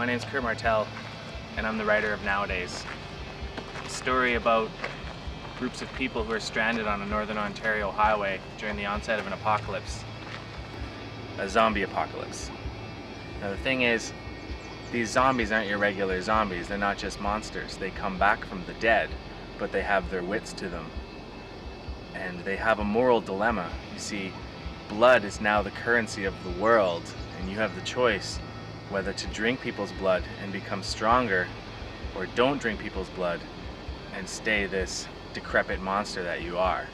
My name's Chris Martell, and I'm the writer of Nowadays, a story about groups of people who are stranded on a northern Ontario highway during the onset of an apocalypse, a zombie apocalypse. Now the thing is, these zombies aren't your regular zombies. They're not just monsters. They come back from the dead, but they have their wits to them. And they have a moral dilemma. You see, blood is now the currency of the world, and you have the choice whether to drink people's blood and become stronger, or don't drink people's blood and stay this decrepit monster that you are.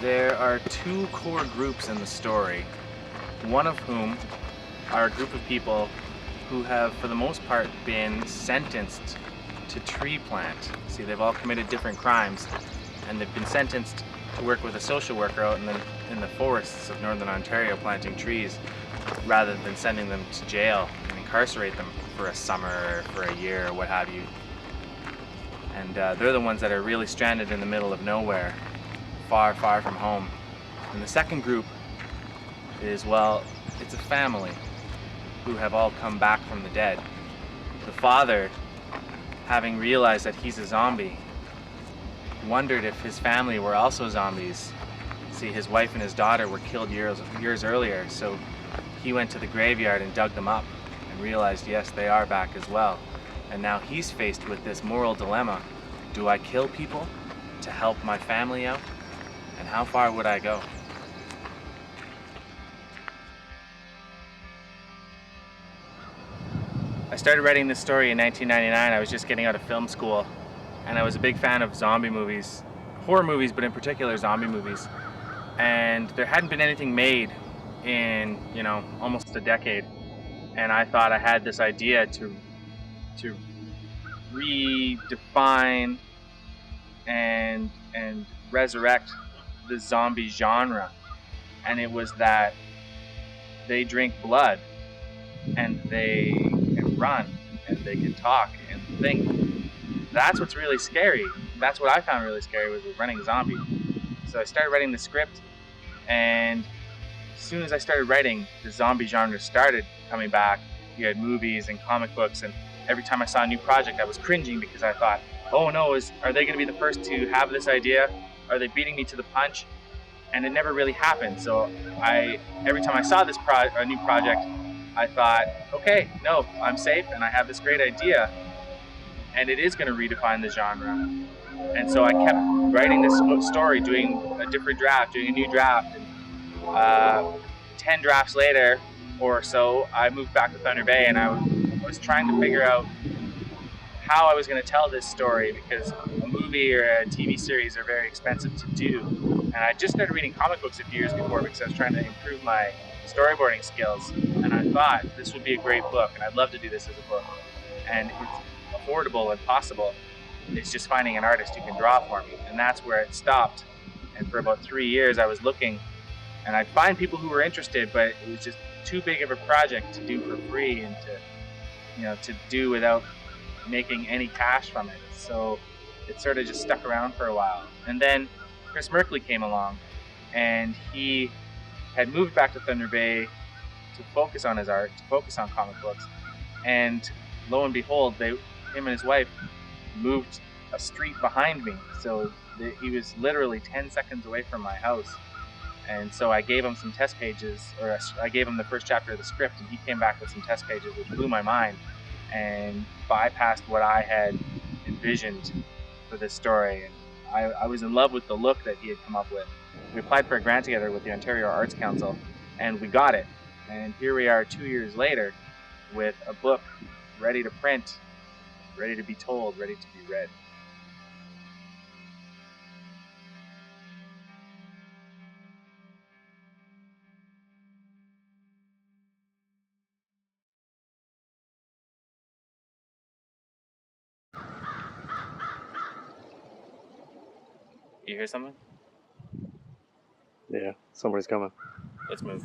There are two core groups in the story, one of whom are a group of people who have, for the most part, been sentenced to tree plant. See, they've all committed different crimes, and they've been sentenced to work with a social worker out in the forests of northern Ontario planting trees, rather than sending them to jail and incarcerate them for a summer or for a year or what have you. And they're the ones that are really stranded in the middle of nowhere, far, far from home. And the second group is, well, it's a family who have all come back from the dead. The father, having realized that he's a zombie, wondered if his family were also zombies. See, his wife and his daughter were killed years earlier, so he went to the graveyard and dug them up and realized, yes, they are back as well. And now he's faced with this moral dilemma. Do I kill people to help my family out? And how far would I go? I started writing this story in 1999. I was just getting out of film school, and I was a big fan of zombie movies, horror movies, but in particular zombie movies. And there hadn't been anything made in, almost a decade. And I thought I had this idea to redefine and resurrect the zombie genre. And it was that they drink blood, and they can run, and they can talk and think. That's what's really scary. That's what I found really scary, was running a zombie. So I started writing the script, and as soon as I started writing, the zombie genre started coming back. You had movies and comic books, and every time I saw a new project, I was cringing because I thought, oh no, are they going to be the first to have this idea? Are they beating me to the punch? And it never really happened. So every time I saw a new project, I thought, okay, no, I'm safe, and I have this great idea, and it is going to redefine the genre. And so I kept writing this story, doing a different draft, doing a new draft, and 10 drafts later or so, I moved back to Thunder Bay, and I was trying to figure out how I was going to tell this story, because a movie or a TV series are very expensive to do. And I just started reading comic books a few years before because I was trying to improve my storyboarding skills, and I thought this would be a great book, and I'd love to do this as a book. And it's affordable and possible. It's just finding an artist who can draw for me, and that's where it stopped. And for about 3 years I was looking, and I'd find people who were interested, but it was just too big of a project to do for free and to do without making any cash from it. So it sort of just stuck around for a while. And then Chris Merkley came along, and he had moved back to Thunder Bay to focus on his art, to focus on comic books. And lo and behold, him and his wife moved a street behind me. So he was literally 10 seconds away from my house. And so I gave him some test pages, or I gave him the first chapter of the script, and he came back with some test pages, which blew my mind and bypassed what I had envisioned for this story. And I was in love with the look that he had come up with. We applied for a grant together with the Ontario Arts Council, and we got it. And here we are 2 years later with a book ready to print, ready to be told, ready to be read. You hear something? Yeah, somebody's coming. Let's move.